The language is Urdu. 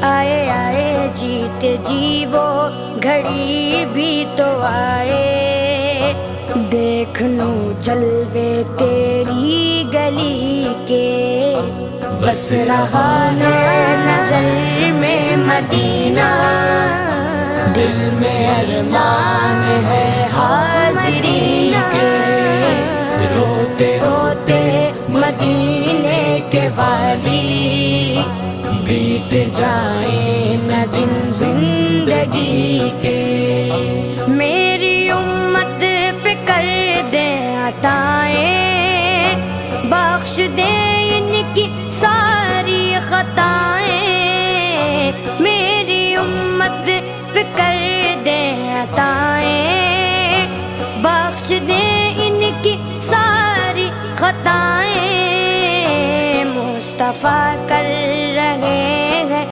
آئے آئے جیتے جی وہ گھڑی بھی تو آئے، دیکھ لوں جلوے تیری گلی کے، بس رہا ہے نظر میں مدینہ، دل میں ارمان ہے حاضری کے، روتے روتے مدینے کے والی، بیت جائیں نہ دن زندگی کے۔